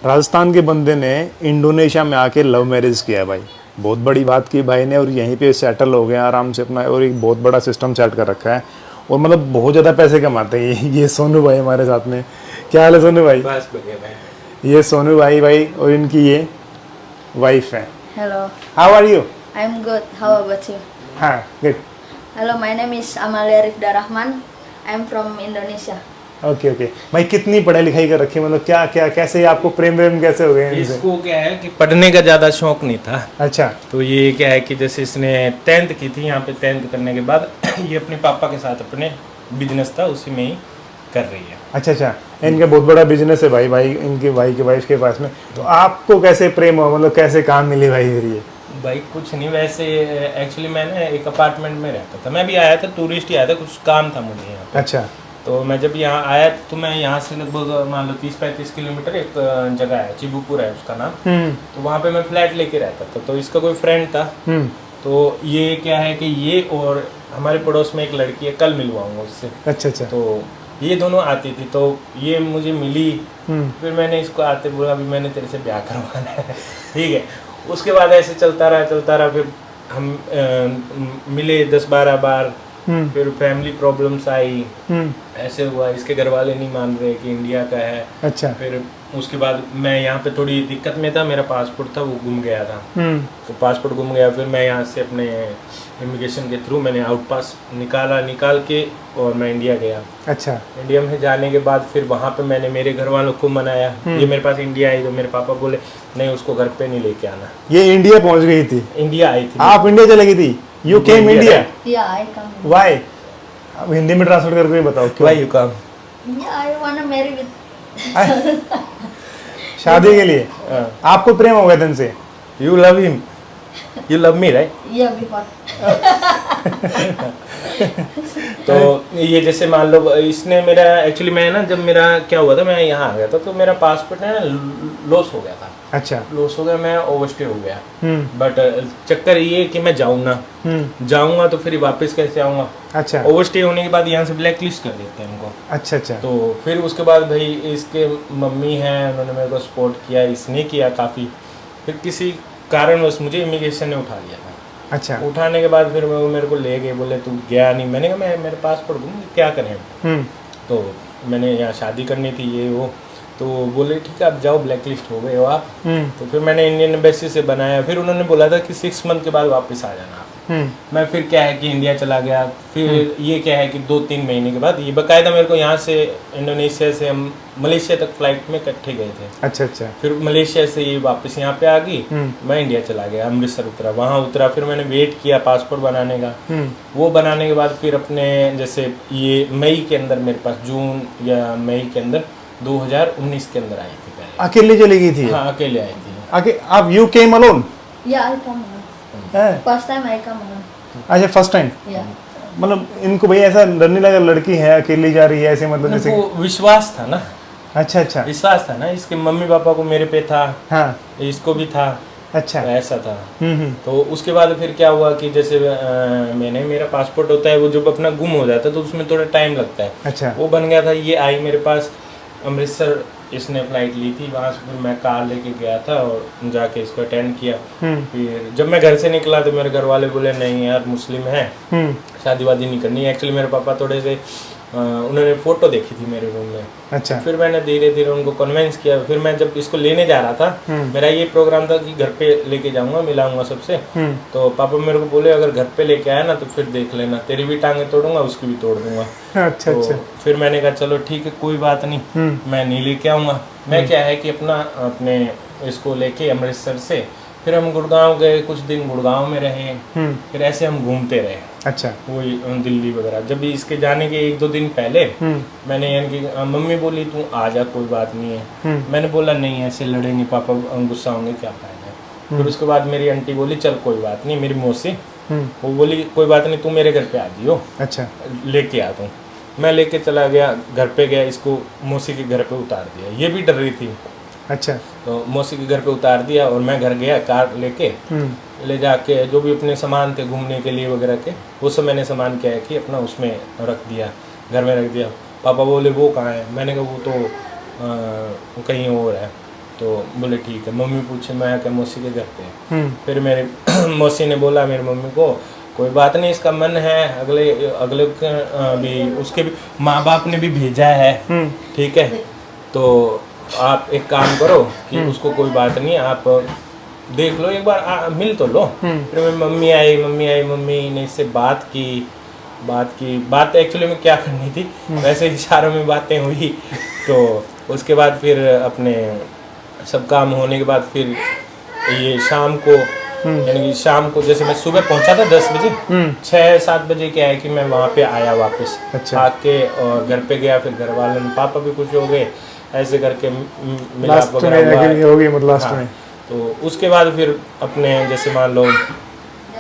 राजस्थान के बंदे ने इंडोनेशिया में आके लव मैरिज किया है भाई, बहुत बड़ी बात की भाई ने, और यहीं पे सेटल हो गया आराम से अपना, और एक बहुत बड़ा सिस्टम सेट कर रखा है, और मतलब बहुत ज़्यादा पैसे कमाते हैं ये सोनू भाई हमारे साथ में। क्या हाल है सोनू भाई? बस बढ़िया भाई। ये सोनू भाई और इनकी ये वाइफ है। Hello, how are you? I'm good. How about you? हाँ good. Hello, my name is Amalia Rifda Rahman. I'm from Indonesia. Okay okay भाई, कितनी पढ़ाई लिखाई कर रखी है, मतलब क्या क्या कैसे आपको प्रेम व्रेम कैसे हो गए इनसे? इसको क्या है कि पढ़ने का ज़्यादा शौक नहीं था। अच्छा। तो ये क्या है कि जैसे इसने 10th की थी, यहाँ पे 10th करने के बाद ये अपने पापा के साथ अपने बिजनेस था उसी में ही कर रही है। अच्छा अच्छा, इनका बहुत बड़ा बिजनेस है भाई इनके भाई के वाइफ के पास में। तो आपको कैसे प्रेम हुआ, मतलब कैसे काम मिली भाई फिर ये? भाई कुछ नहीं, वैसे एक्चुअली मैंने एक अपार्टमेंट में रहता था, मैं भी आया था, टूरिस्ट ही आया था, कुछ काम था मुझे यहाँ पे। अच्छा। तो मैं जब यहाँ आया तो मैं यहाँ से लगभग मान लो 30-35 किलोमीटर एक जगह है, चिबूपुर है उसका नाम। तो वहाँ पे मैं फ्लैट लेके रहता था। तो इसका कोई फ्रेंड था। तो ये क्या है कि ये और हमारे पड़ोस में एक लड़की है, कल मिलवाऊंगा उससे। अच्छा अच्छा। तो ये दोनों आती थी, तो ये मुझे मिली। फिर मैंने इसको आते बोला अभी मैंने तेरे से ब्याह करवाना है। ठीक है। उसके बाद ऐसे चलता रहा। फिर हम मिले 10-12 बार। फिर फैमिली प्रॉब्लम्स आई, ऐसे हुआ, इसके घर वाले नहीं मान रहे कि इंडिया का है। अच्छा। फिर उसके बाद मैं यहाँ पे थोड़ी दिक्कत में था, मेरा पासपोर्ट था वो गुम गया था। तो पासपोर्ट गुम गया, फिर मैं यहाँ से अपने इमिग्रेशन के थ्रू मैंने आउट पास निकाल के और मैं इंडिया गया। अच्छा। इंडिया में जाने के बाद फिर वहाँ पे मैंने मेरे घर वालों को मनाया। ये मेरे पास इंडिया आई तो मेरे पापा बोले नहीं उसको घर पे नहीं लेके आना। ये इंडिया पहुँच गई थी? इंडिया आई थी। आप इंडिया चले गई थी? You came India? Yeah, I come. Why? अब हिंदी में ट्रांसलेट करके बताओ क्यों? Why you come? Yeah, I wanna marry with. शादी के लिए? आपको प्रेम हो गया था इनसे? You love him. You love me, right? Yeah, before. तो ये जैसे मान लो इसने मेरा एक्चुअली मैं ना जब मेरा क्या हुआ था मैं यहाँ आ गया था तो मेरा पासपोर्ट है ना लॉस हो गया था। अच्छा। लॉस हो गया, मैं ओवरस्टे हो गया। बट चक्कर ये कि मैं जाऊंगा तो फिर वापस कैसे आऊंगा? अच्छा। ओवरस्टे होने के बाद यहाँ से ब्लैक लिस्ट कर देते हैं इनको। अच्छा अच्छा। तो फिर उसके बाद भाई इसके मम्मी हैं, उन्होंने मेरे को सपोर्ट किया, इसने किया काफ़ी। फिर किसी कारणवश मुझे इमिग्रेशन ने उठा लिया था। अच्छा। उठाने के बाद फिर वो मेरे को ले गए, बोले तू गया नहीं। मैंने कहा मैं मेरे पासपोर्ट गुम, क्या करें? तो मैंने यहाँ शादी करनी थी ये वो। तो बोले ठीक है आप जाओ, ब्लैक लिस्ट हो गए हो आप। तो फिर मैंने इंडियन एम्बेसी से बनाया। फिर उन्होंने बोला था कि 6 मंथ के बाद वापस आ जाना आप। मैं फिर क्या है कि इंडिया चला गया। फिर ये क्या है कि 2-3 महीने के बाद ये बाकायदा मेरे को यहाँ से इंडोनेशिया से हम मलेशिया तक फ्लाइट में इकट्ठे गए थे। अच्छा अच्छा। फिर मलेशिया से ये वापस यहाँ पे आ गई। मैं इंडिया चला गया, अमृतसर उतरा, वहाँ उतरा। फिर मैंने वेट किया पासपोर्ट बनाने का। वो बनाने के बाद फिर अपने जैसे ये मई के अंदर मेरे पास, जून या मई के अंदर 2019 के अंदर आई थी पहले। अकेले चली गई थी? हाँ अकेले आई थी। आप you came alone? Yeah, I come. First time I come alone. अच्छा फर्स्ट टाइम। Yeah. मतलब इनको भाई ऐसा डर नहीं लगा लड़की है अकेली जा रही है ऐसे, मतलब जैसे? वो विश्वास था ना। अच्छा अच्छा। विश्वास था ना, इसके मम्मी पापा को मेरे पे था। हाँ। इसको भी था। अच्छा। ऐसा था। तो उसके बाद फिर क्या हुआ कि जैसे मैंने मेरा पासपोर्ट होता है वो जब अपना गुम हो जाता है तो उसमें थोड़ा टाइम लगता है। अच्छा। वो बन गया था, ये आई मेरे पास अमृतसर, इसने फ्लाइट ली थी, वहाँ से फिर मैं कार लेके गया था और जाके इसको अटेंड किया। फिर जब मैं घर से निकला तो मेरे घर वाले बोले नहीं यार मुस्लिम है, शादी वादी नहीं करनी। एक्चुअली मेरे पापा थोड़े से उन्होंने फ़ोटो देखी थी मेरे रूम में। अच्छा। फिर मैंने धीरे धीरे उनको कन्विंस किया। फिर मैं जब इसको लेने जा रहा था, मेरा ये प्रोग्राम था कि घर पे लेके जाऊंगा, मिलाऊंगा सबसे। तो पापा मेरे को बोले अगर घर पे लेके आया ना तो फिर देख लेना, तेरी भी टांगे तोड़ूंगा उसकी भी तोड़ दूंगा। अच्छा तो अच्छा। फिर मैंने कहा चलो ठीक है कोई बात नहीं, मैं नहीं लेके आऊँगा। मैं क्या है कि अपने इसको लेके अमृतसर से फिर हम गुड़गांव गए, कुछ दिन गुड़गांव में रहे। फिर ऐसे हम घूमते रहे। अच्छा। वही दिल्ली वगैरह। जब भी इसके जाने के 1-2 दिन पहले मैंने यानी कि मम्मी बोली तू आ जा कोई बात नहीं है। मैंने बोला नहीं ऐसे लड़ेंगे पापा गुस्सा होंगे क्या फायदा। फिर उसके बाद मेरी आंटी बोली चल कोई बात नहीं, मेरी मौसी वो बोली कोई बात नहीं तू मेरे घर पे आ जियो। अच्छा। लेके आ तू। मैं लेके चला गया, घर पे गया, इसको मौसी के घर पे उतार दिया। ये भी डर रही थी। अच्छा। तो मौसी के घर पे उतार दिया और मैं घर गया, कार लेके ले जाके जो भी अपने सामान थे घूमने के लिए वगैरह के, वो सब मैंने सामान क्या है कि अपना उसमें रख दिया, घर में रख दिया। पापा बोले वो कहाँ है? मैंने कहा वो तो कहीं और है। तो बोले ठीक है। मम्मी पूछे मैं क्या मौसी के घर पे। फिर मेरे मौसी ने बोला मेरी मम्मी को कोई बात नहीं, इसका मन है, अगले अगले भी उसके भी माँ बाप ने भी भेजा है, ठीक है, तो आप एक काम करो कि उसको कोई बात नहीं, आप देख लो एक बार, मिल तो लो। फिर मेरी मम्मी ने इससे बात एक्चुअली में क्या करनी थी, वैसे इशारों में बातें हुई। तो उसके बाद फिर अपने सब काम होने के बाद फिर ये शाम को, यानी कि शाम को जैसे मैं सुबह पहुंचा था 10 बजे, 6-7 बजे क्या है कि मैं वहाँ पे आया वापस। अच्छा। आके और घर पे गया, फिर घर वाले पापा भी खुश हो गए, ऐसे करके मिलाप लास्ट में वगैरह हुआ। हो गई मतलब लास्ट हाँ, में। तो उसके बाद फिर अपने जैसे मान लो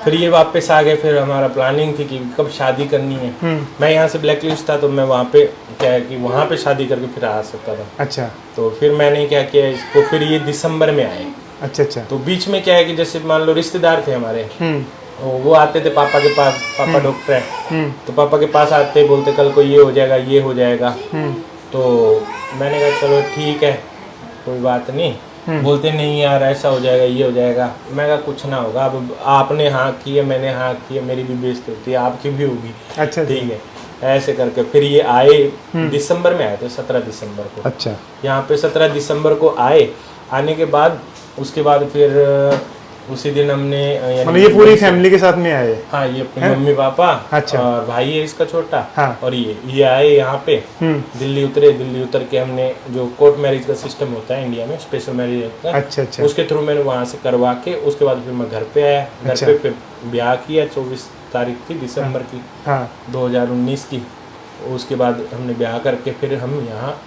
फिर ये वापस आ गए। फिर हमारा प्लानिंग थी कि कब शादी करनी है। मैं यहाँ से ब्लैक लिस्ट था, तो मैं वहाँ पे क्या है कि वहाँ पे शादी करके फिर आ सकता था। अच्छा तो फिर मैंने क्या किया इसको, फिर ये दिसंबर में आए। अच्छा अच्छा। तो बीच में क्या है कि जैसे मान लो रिश्तेदार थे हमारे, वो आते थे पापा के पास, पापा डॉक्टर है, तो पापा के पास आते बोलते कल को ये हो जाएगा। तो मैंने कहा चलो ठीक है कोई बात नहीं। बोलते नहीं यार ऐसा हो जाएगा, ये हो जाएगा। मैं कहा कुछ ना होगा, अब आपने हाँ की है, मैंने हाँ की है, मेरी भी बेइज्जती होती है, आपकी भी होगी। अच्छा ठीक है, ऐसे करके फिर ये आए। दिसंबर में आए थे, 17 दिसंबर को। अच्छा। यहाँ पे 17 दिसंबर को आए। आने के बाद उसके बाद फिर उसी दिन हमने मतलब ये पूरी फैमिली के साथ में आए? हाँ, ये अपने मम्मी पापा, अच्छा। और भाई है इसका छोटा, हाँ। और ये आए यहाँ पे। दिल्ली उतरे, दिल्ली उतर के हमने जो कोर्ट मैरिज का सिस्टम होता है इंडिया में, स्पेशल मैरिज होता है, अच्छा अच्छा। उसके थ्रू मैंने वहाँ से करवा के उसके बाद फिर मैं घर पे आया। घर अच्छा। पे फिर ब्याह किया, 24 तारीख थी दिसंबर की, हाँ 2019 की। उसके बाद हमने ब्याह करके फिर हम यहाँ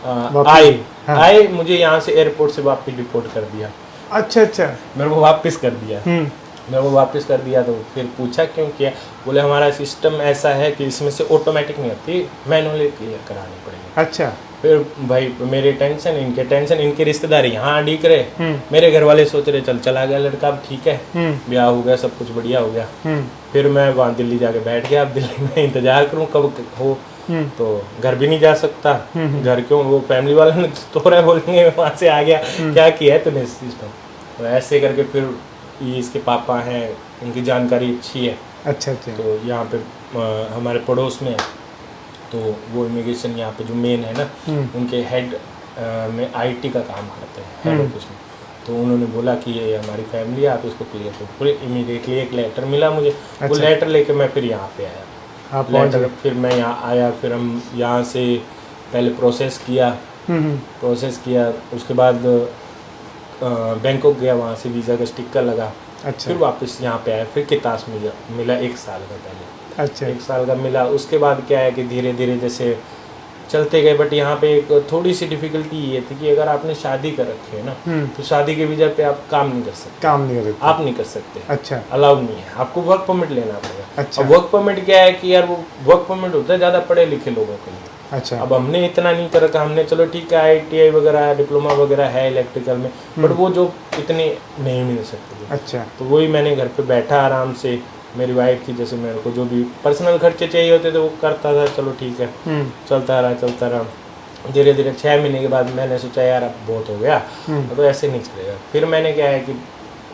वापस- आए। हाँ। आए, मुझे यहाँ से एयरपोर्ट से वापस डिपोर्ट कर दिया। अच्छा अच्छा। मेरे को वापस कर दिया। मेरे को वापस कर दिया। तो फिर पूछा क्यों किया, बोले हमारा सिस्टम ऐसा है कि इसमें से ऑटोमेटिक नहीं होती, मैनुअली क्लियर करानी पड़ेगी। अच्छा। फिर भाई मेरे टेंशन, इनके रिश्तेदार यहाँ अड़ीक रहे। मेरे घर वाले सोच रहे चल चला गया लड़का, अब ठीक है, ब्याह हो गया, सब कुछ बढ़िया हो गया। फिर मैं वहाँ दिल्ली जाके बैठ गया। अब दिल्ली में इंतजार करूँ कब हो, तो घर भी नहीं जा सकता। घर क्यों, वो फैमिली वाले ने तोड़ा बोलेंगे, वहाँ से आ गया, क्या किया है तूने सिस्टम। तो ऐसे करके फिर ये इसके पापा हैं, उनकी जानकारी अच्छी है। अच्छा अच्छा। तो यहाँ पे हमारे पड़ोस में, तो वो इमिग्रेशन यहाँ पे जो मेन है ना, उनके हेड में आईटी का काम करते हैं, हेड ऑफिस में। तो उन्होंने बोला कि ये हमारी फैमिली है, आप इसको क्लियर करो। पूरे इमीडिएटली एक लेटर मिला मुझे। वो लेटर लेके मैं फिर यहाँ पे आया। आप पहुंच लेटर गए? फिर मैं यहाँ आया, फिर हम यहाँ से पहले प्रोसेस किया। उसके बाद बैंकॉक गया, वहाँ से वीज़ा का स्टिकर लगा। अच्छा। फिर वापस यहाँ पे आया, फिर कितास मिला 1 साल का पहले। अच्छा। 1 साल का मिला। उसके बाद क्या है कि धीरे धीरे जैसे चलते गए। बट यहाँ पे एक थोड़ी सी डिफिकल्टी ये थी कि अगर आपने शादी कर रखी है ना, तो शादी के वीज़ा पे आप काम नहीं कर सकते। आप नहीं कर सकते। अच्छा। अलाउड नहीं है, आपको वर्क परमिट लेना पड़ेगा। अच्छा। अब वर्क परमिट क्या है कि यार वो वर्क परमिट होता है ज़्यादा पढ़े लिखे लोगों के लिए। अच्छा। अब हमने इतना नहीं कर रखा। हमने चलो ठीक है ITI वगैरह, डिप्लोमा वगैरह है इलेक्ट्रिकल में, बट वो जो इतने नहीं मिल सकते। अच्छा। तो वही मैंने घर पे बैठा आराम से, मेरी वाइफ थी, जैसे मेरे को जो भी पर्सनल खर्चे चाहिए होते थे वो करता था। चलो ठीक है, चलता रहा। धीरे धीरे 6 महीने के बाद मैंने सोचा यार अब बहुत हो गया, तो ऐसे नहीं चलेगा। फिर मैंने क्या है कि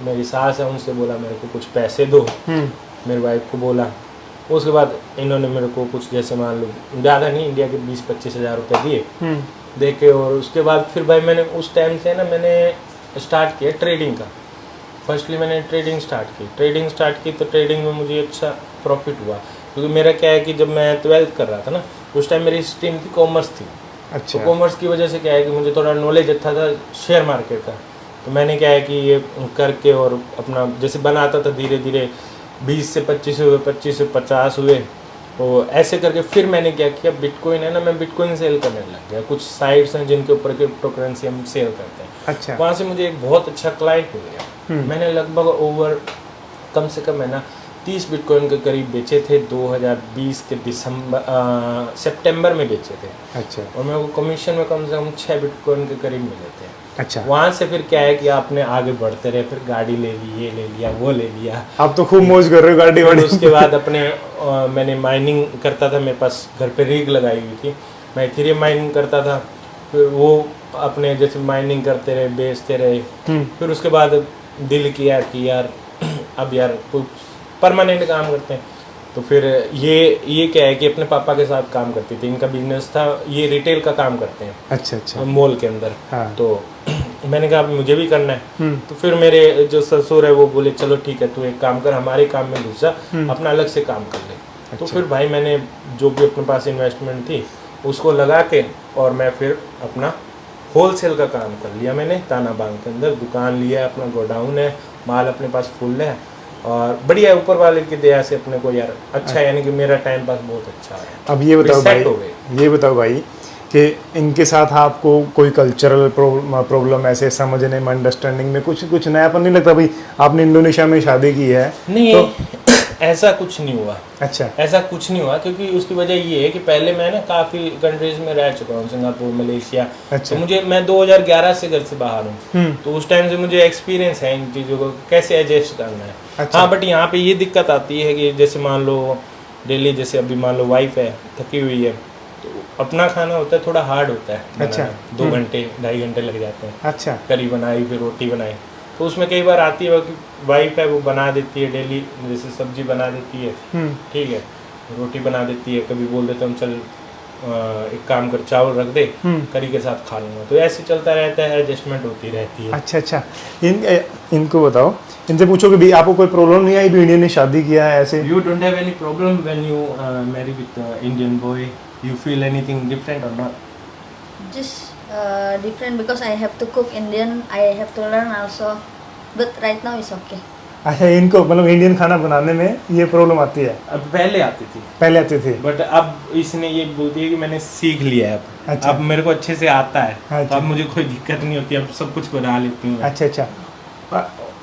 मेरी सास है, उनसे बोला मेरे को कुछ पैसे दो। मेरी वाइफ को बोला। उसके बाद इन्होंने मेरे को कुछ जैसे मान लो ज़्यादा नहीं, इंडिया के 20-25 हज़ार रुपये दिए, दे के। और उसके बाद फिर भाई मैंने उस टाइम से ना मैंने स्टार्ट किया ट्रेडिंग का। फर्स्टली मैंने ट्रेडिंग स्टार्ट की। तो ट्रेडिंग में मुझे अच्छा प्रॉफिट हुआ, क्योंकि मेरा क्या है कि जब मैं 12th कर रहा था ना, उस टाइम मेरी स्ट्रीम थी कॉमर्स थी। अच्छा। तो कॉमर्स की वजह से क्या है कि मुझे थोड़ा नॉलेज अच्छा था शेयर मार्केट का। तो मैंने क्या है कि ये करके और अपना जैसे बनाता था, धीरे धीरे 20 से 25 हुए, 25 से 50 हुए। तो ऐसे करके फिर मैंने क्या किया, बिटकॉइन है ना, मैं बिटकॉइन सेल करने लग गया। कुछ साइट्स हैं जिनके ऊपर क्रिप्टो करेंसी हम सेल करते हैं। अच्छा। वहाँ से मुझे एक बहुत अच्छा क्लाइंट मिल गया। मैंने लगभग ओवर कम से कम है ना 30 बिटकॉइन के करीब बेचे थे। 2020 के सितंबर में बेचे थे। अच्छा। और मेरे को कमीशन में कम से कम 6 बिटकॉइन के करीब मिले थे। अच्छा। वहाँ से फिर क्या है कि आपने आगे बढ़ते रहे, फिर गाड़ी ले ली, ये ले लिया, वो ले लिया। आप तो खूब मौज कर रहे हो गाड़ी वाड़ी। उसके बाद अपने मैंने माइनिंग करता था, मेरे पास घर पे रिग लगाई हुई थी, मैं इथेरियम माइनिंग करता था। फिर वो अपने जैसे माइनिंग करते रहे, बेचते रहे। फिर उसके बाद दिल किया कि यार अब यार कोई परमानेंट काम करते हैं। तो फिर ये क्या है कि अपने पापा के साथ काम करती थी, इनका बिजनेस था, ये रिटेल का काम करते हैं अच्छा अच्छा। मॉल के अंदर। हाँ। तो मैंने कहा मुझे भी करना है। तो फिर मेरे जो ससुर है वो बोले चलो ठीक है, तू एक काम कर, हमारे काम में घुस जा, अपना अलग से काम कर ले। तो फिर भाई मैंने जो भी अपने पास इन्वेस्टमेंट थी उसको लगा के और मैं फिर अपना होलसेल का काम कर लिया। मैंने ताना बांग के अंदर दुकान लिया, अपना गोडाउन है, माल अपने पास फुल है और बढ़िया है, ऊपर वाले की दया से अपने को यार अच्छा है, यानी कि मेरा टाइम पास बहुत अच्छा है। अब ये बताओ Reset भाई, हो गए। ये बताओ भाई कि इनके साथ आपको कोई कल्चरल प्रॉब्लम ऐसे समझने में, अंडरस्टैंडिंग में कुछ नयापन नहीं लगता? भाई आपने इंडोनेशिया में शादी की है नहीं तो ऐसा कुछ नहीं हुआ। अच्छा ऐसा कुछ नहीं हुआ क्योंकि उसकी वजह ये है कि पहले मैं ना काफ़ी कंट्रीज में रह चुका हूँ, सिंगापुर, मलेशिया। अच्छा। तो मैं 2011 से घर से बाहर हूँ, तो उस टाइम से मुझे एक्सपीरियंस है इन चीज़ों को कैसे एडजस्ट करना है। अच्छा। हाँ, बट यहाँ पे ये दिक्कत आती है कि जैसे मान लो डेली, जैसे अभी मान लो वाइफ है थकी हुई है, तो अपना खाना होता है थोड़ा हार्ड होता है। अच्छा। 2 घंटे 2.5 घंटे लग जाते हैं। अच्छा करी बनाई, फिर रोटी बनाई, तो उसमें कई बार आती है कि वाइफ है वो बना देती है डेली, जैसे सब्जी बना देती है, ठीक है, रोटी बना देती है, कभी बोल देते हम चल एक काम कर चावल रख दे, करी के साथ खा लूँगा। तो ऐसे चलता रहता है, एडजस्टमेंट होती रहती है। अच्छा अच्छा। इनको बताओ, इनसे पूछो कि भी आपको कोई प्रॉब्लम नहीं आई भी इंडियन ने शादी किया है ऐसे? You don't have any problem when you marry with Indian boy? You feel anything different or not? Just different because I have to cook Indian, I have to learn also, but right now it's okay. अच्छा, इनको मतलब Indian खाना बनाने में ये problem आती है? अब पहले आती थी, पहले आती थी, बट अब इसने ये बोलती है कि मैंने सीख लिया है अब। अच्छा। अब मेरे को अच्छे से आता है, अच्छा। तो अब मुझे कोई दिक्कत नहीं होती, अब सब कुछ बना लेती हूँ। अच्छा अच्छा।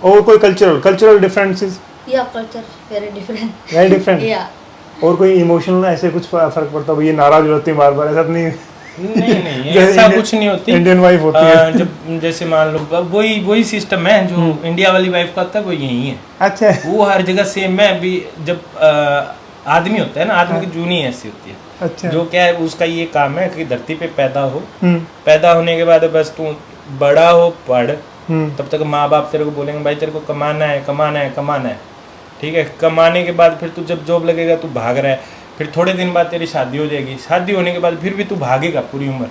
और कोई cultural differences? Yeah, culture very different. Very different. Yeah. और कोई इमोशनल ऐसे कुछ फर्क पड़ता है? ये नाराज हो जाती है बार बार, ऐसा तो नहीं? नहीं ऐसा कुछ नहीं होती। इंडियन वाइफ होती है जब जैसे मान लो वही सिस्टम है जो इंडिया वाली वाइफ का होता है, वो यही है। अच्छा वो हर जगह सेम है। अभी जब आदमी होता है ना, आदमी की जूनी ऐसी होती है। अच्छा। जो क्या है उसका ये काम है कि धरती पे पैदा हो, पैदा होने के बाद बस तू बड़ा हो, पढ़, तब तक माँ बाप तेरे को बोलेंगे भाई तेरे को कमाना है, कमाना है, कमाना है, ठीक है। कमाने के बाद फिर तू जब जॉब लगेगा तू भाग रहा है, फिर थोड़े दिन बाद तेरी शादी हो जाएगी, शादी होने के बाद फिर भी तू भागेगा पूरी उम्र,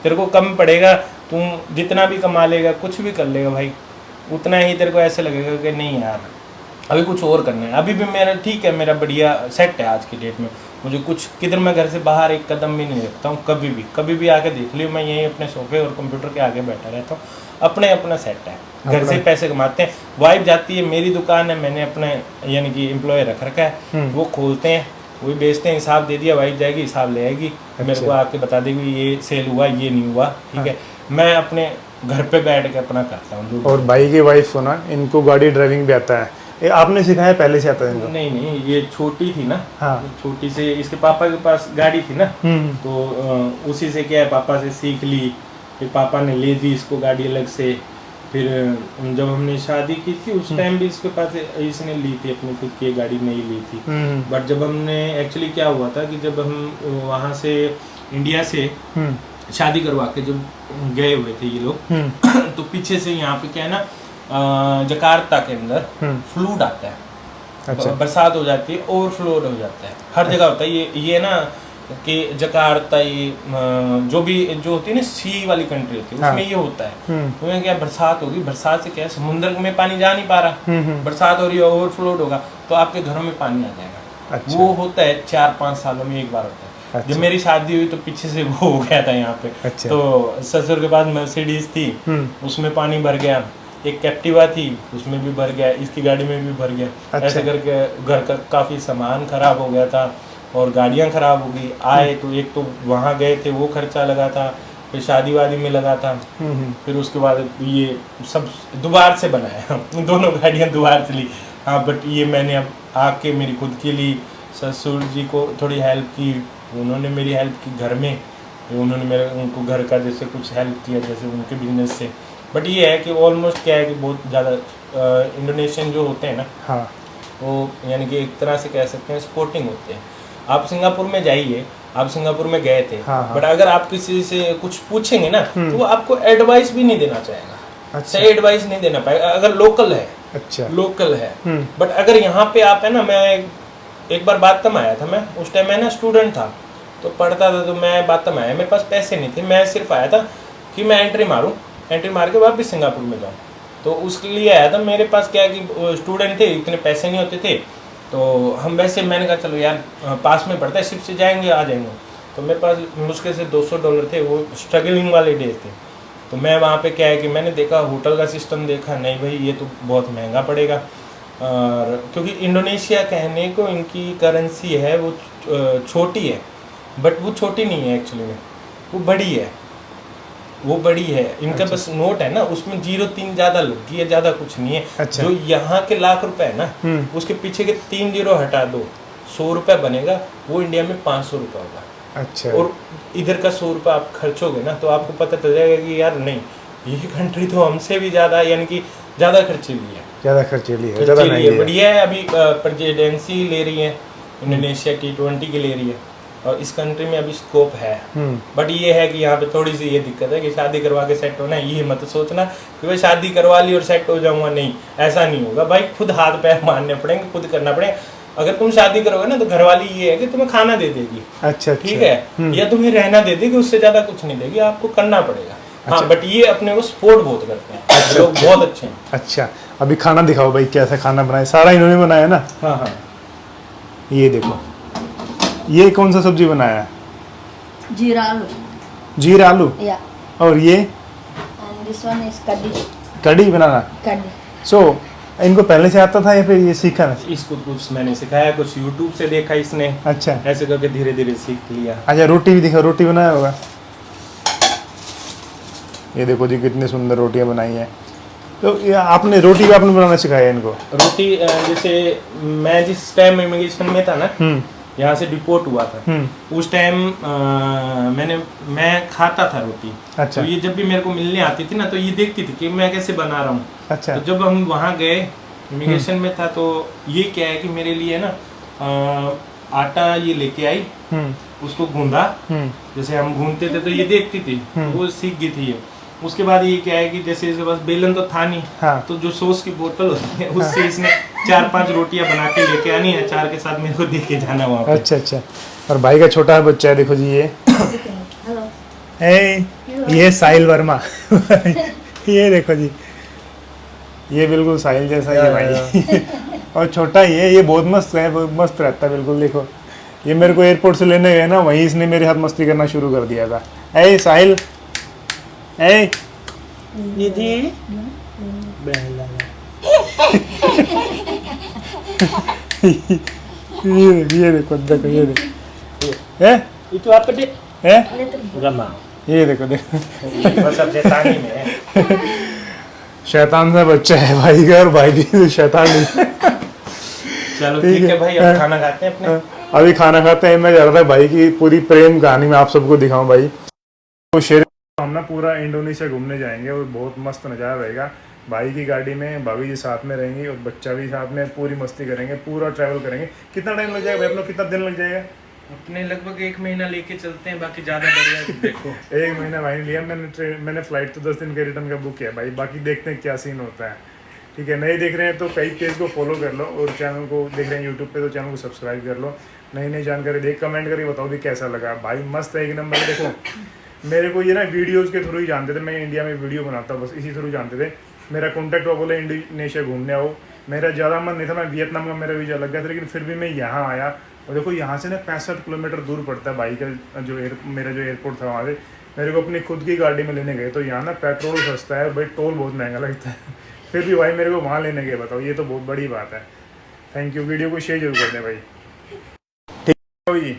तेरे को कम पड़ेगा, तू जितना भी कमा लेगा, कुछ भी कर लेगा भाई, उतना ही तेरे को ऐसे लगेगा कि नहीं यार अभी कुछ और करना है। अभी भी मेरा ठीक है, मेरा बढ़िया सेट है आज की डेट में, मुझे कुछ किधर मैं घर से बाहर एक कदम भी नहीं रखता हूँ। कभी भी आके देख लियो, मैं यहीं अपने सोफे और कंप्यूटर के आगे बैठा रहता हूँ, अपना सेट है, घर से पैसे कमाते हैं। वाइफ जाती है, मेरी दुकान है, मैंने अपने यानी कि एम्प्लॉय रख रखा है, वो खोलते हैं, वही बेचते हैं, हिसाब दे दिया, वाइफ जाएगी हिसाब ले आएगी, मेरे को आके बता देगी ये सेल हुआ, ये नहीं हुआ, ठीक है। मैं अपने घर पे बैठ के अपना करता हूँ। और भाई की वाइफ को ना, इनको गाड़ी ड्राइविंग भी आता है, ये आपने सिखाया पहले से आता है इनको? नहीं, ये छोटी थी ना, हाँ। छोटी से इसके पापा के पास गाड़ी थी ना, तो उसी से क्या है पापा से सीख ली, फिर पापा ने ले दी इसको गाड़ी अलग से। फिर जब हमने शादी की थी उस टाइम भी इसके पास इसने ली थी, अपनी खुद की गाड़ी नहीं ली थी। बट जब हमने एक्चुअली क्या हुआ था कि जब हम वहाँ से इंडिया से शादी करवा के जब गए हुए थे ये लोग तो पीछे से यहाँ पे क्या है ना, जकार्ता के अंदर फ्लूड आता है। अच्छा। बरसात हो जाती है, ओवरफ्लो हो जाता है, हर जगह होता है ये ना कि जकार्ता ये जो होती है ना सी वाली कंट्री होती है, उसमें ये होता है। तो क्या बरसात होगी, बरसात से क्या है समुद्र में पानी जा नहीं पा रहा, बरसात हो रही है, ओवरफ्लो होगा तो आपके घरों में पानी आ जाएगा। अच्छा। वो होता है 4-5 सालों में एक बार होता है। अच्छा। जब मेरी शादी हुई तो पीछे से वो हो गया था यहाँ पे। अच्छा। तो ससुर के पास मर्सिडीज थी, उसमें पानी भर गया, एक कैप्टिवा थी उसमें भी भर गया, इसकी गाड़ी में भी भर गया। अच्छा। ऐसे करके घर का काफ़ी सामान खराब हो गया था और गाड़ियाँ खराब हो गई। आए तो एक तो वहाँ गए थे वो खर्चा लगा था, फिर शादी वादी में लगा था, फिर उसके बाद ये सब दोबारा से बनाया दोनों गाड़ियाँ दोबारा से ली। हाँ, बट ये मैंने अब आके मेरी खुद के लिए ससुर जी को थोड़ी हेल्प की, उन्होंने मेरी हेल्प की घर में, उन्होंने उनको घर का जैसे कुछ हेल्प किया जैसे उनके बिजनेस से। बट ये है कि ऑलमोस्ट क्या है कि बहुत ज़्यादा इंडोनेशियन जो होते हैं ना, हाँ, वो यानी कि एक तरह से कह सकते हैं स्पोर्टिंग होते हैं। आप सिंगापुर में जाइए, आप सिंगापुर में गए थे, हाँ, हाँ। बट अगर आप किसी से कुछ पूछेंगे ना तो वो आपको एडवाइस भी नहीं देना चाहेगा, अच्छा। सही एडवाइस नहीं देना पाएगा अगर लोकल है। अच्छा। लोकल है, बट अगर यहाँ पे आप है ना, मैं एक बार बातम आया था, मैं उस टाइम मैं ना स्टूडेंट था तो पढ़ता था, तो मैं बातम आया, मेरे पास पैसे नहीं थे, मैं सिर्फ आया था कि मैं एंट्री मारूं, एंट्री मार के वापस सिंगापुर में जाऊं, तो उसके लिए आया था। मेरे पास क्या है कि स्टूडेंट थे, इतने पैसे नहीं होते थे, तो हम वैसे मैंने कहा चलो यार पास में पड़ता है, शिप से जाएंगे आ जाएंगे, तो मेरे पास मुश्किल से $200 थे, वो स्ट्रगलिंग वाले डेज थे। तो मैं वहाँ पे क्या है कि मैंने देखा होटल का सिस्टम, देखा नहीं भाई ये तो बहुत महंगा पड़ेगा, और क्योंकि इंडोनेशिया कहने को इनकी करेंसी है वो छोटी है, बट वो छोटी नहीं है एक्चुअली में, वो बड़ी है, वो बड़ी है इनका। अच्छा। बस नोट है ना उसमें 03 ज़्यादा लगी है, ज़्यादा कुछ नहीं है। अच्छा। जो यहाँ के लाख रुपए है ना, उसके पीछे के 3 जीरो हटा दो, 100 रुपये बनेगा, वो इंडिया में 500 रुपये होगा। अच्छा। और इधर का 100 रुपये आप खर्चोगे ना तो आपको पता चल जाएगा कि यार नहीं, ये कंट्री तो हमसे भी ज़्यादा, यानी कि ज़्यादा खर्चीली है, ज़्यादा खर्चीली है, ज़्यादा महंगी है। बढ़िया है। अभी प्रेसिडेंसी ले रही है इंडोनेशिया, T20 की ले रही है, और इस कंट्री में अभी स्कोप है। बट ये है कि यहाँ पे थोड़ी सी ये दिक्कत है कि शादी करवा के सेट होना, ये मत सोचना कि भाई शादी करवा ली और सेट हो जाऊंगा, नहीं ऐसा नहीं होगा भाई, खुद हाथ पैर मारने पड़ेंगे, खुद करना पड़ेगा। अगर तुम शादी करोगे ना तो घरवाली ये है कि तुम्हें खाना दे देगी, अच्छा, ठीक है, या तुम्हें रहना दे देगी, उससे ज्यादा कुछ नहीं देगी, आपको करना पड़ेगा। हाँ, बट ये अपने को सपोर्ट बहुत करते हैं, अच्छा, लोग बहुत अच्छे हैं। अच्छा, अभी खाना दिखाओ भाई, कैसा खाना बनाया, सारा इन्होंने बनाया ना। हाँ हाँ, ये देखो, ये कौन सा सब्जी बनाया है? Jeera aloo. जीरा आलू। Yeah. और ये And this one is kadhi. Kadhi banana. Kadhi. सो इनको पहले से आता था या फिर ये सीखा ना? इसको कुछ मैंने सिखाया, कुछ यूट्यूब से देखा इसने, अच्छा। ऐसे करके धीरे धीरे सीख लिया। अच्छा, रोटी भी दिखाओ, रोटी बनाया होगा। ये देखो जी कितनी सुंदर रोटियां बनाई हैं। तो ये आपने रोटी भी आपने बनाना सिखाया इनको? रोटी जैसे मैं जिस टाइम इमिग्रेशन में था ना, यहाँ से डिपोर्ट हुआ था, उस टाइम मैं खाता था रोटी। अच्छा। तो ये जब भी मेरे को मिलने आती थी ना तो ये देखती थी कि मैं कैसे बना रहा हूँ। अच्छा। तो जब हम वहाँ गए, इमिग्रेशन में था, तो ये क्या है कि मेरे लिए ना आटा ये लेके आई, उसको गूंदा, जैसे हम गूंदते थे तो ये देखती थी, वो सीख गई थी ये। उसके बाद ये क्या है कि जैसे इसके पास बेलन तो था नहीं, हाँ। तो जो सॉस की बोतल होती है उससे इसने 4-5 रोटियां बना के लेके आनी है, 4 के साथ मेरे को दे के जाना वहाँ पे। अच्छा अच्छा। और भाई का छोटा बच्चा है, देखो जी ये Hello. ये साहिल वर्मा ये देखो जी, ये बिल्कुल साहिल जैसा ही है भाई और छोटा ही है, ये बहुत मस्त है, बहुत मस्त रहता है बिल्कुल। देखो ये मेरे को एयरपोर्ट से लेने गए ना, वहीं इसने मेरे साथ मस्ती करना शुरू कर दिया था। ए साहिल, ए दीदी ये देखो देखो, ये देखो itu apa dek? Gama. ये देखो देखो बस अब शैतानी में है। शैतान सा बच्चा है भाई का, और भाई भी शैतान नहीं है। चलो ठीक है भाई, अब खाना खाते हैं अपने। अभी खाना खाते हैं। मैं जा रहा था भाई की पूरी प्रेम कहानी में आप सबको दिखाऊं भाई। तो शेर हम ना पूरा इंडोनेशिया घूमने जाएंगे और बहुत मस्त नज़ारा रहेगा। भाई की गाड़ी में भाभी जी साथ में रहेंगी और बच्चा भी साथ में, पूरी मस्ती करेंगे, पूरा ट्रैवल करेंगे। कितना टाइम लग जाएगा भाई अपना, कितना दिन लग जाएगा? अपने लगभग 1 महीना लेके चलते हैं, बाकी ज़्यादा बढ़िया देखो। 1 महीना भाई ने लिया। मैंने फ्लाइट तो 10 दिन के रिटर्न का बुक किया भाई, बाकी देखते हैं क्या सीन होता है। ठीक है, नहीं देख रहे हैं तो कई पेज को फॉलो कर लो, और चैनल को देख रहे हैं यूट्यूब पे तो चैनल को सब्सक्राइब कर लो। नई नई जानकारी देख कमेंट करके बताओ भी कैसा लगा भाई। मस्त है, 1 नंबर। देखो मेरे को ये ना वीडियोस के थ्रू ही जानते थे, मैं इंडिया में वीडियो बनाता हूँ बस इसी थ्रू जानते थे। मेरा कॉन्टैक्ट हुआ, बोले इंडोनेशिया घूमने आओ। मेरा ज़्यादा मन नहीं था, मैं वियतनाम का मेरा वीज़ा लग गया था, लेकिन फिर भी मैं यहाँ आया। और देखो यहाँ से ना 65 किलोमीटर दूर पड़ता है भाई का मेरा जो एयरपोर्ट था वहाँ से। मेरे को अपनी खुद की गाड़ी में लेने गए तो यहाँ ना पेट्रोल सस्ता है, भाई टोल बहुत महंगा लगता है फिर भी भाई मेरे को वहाँ लेने गए, बताओ ये तो बहुत बड़ी बात है। थैंक यू, वीडियो को शेयर जरूर कर दें भाई। ठीक है भाई जी।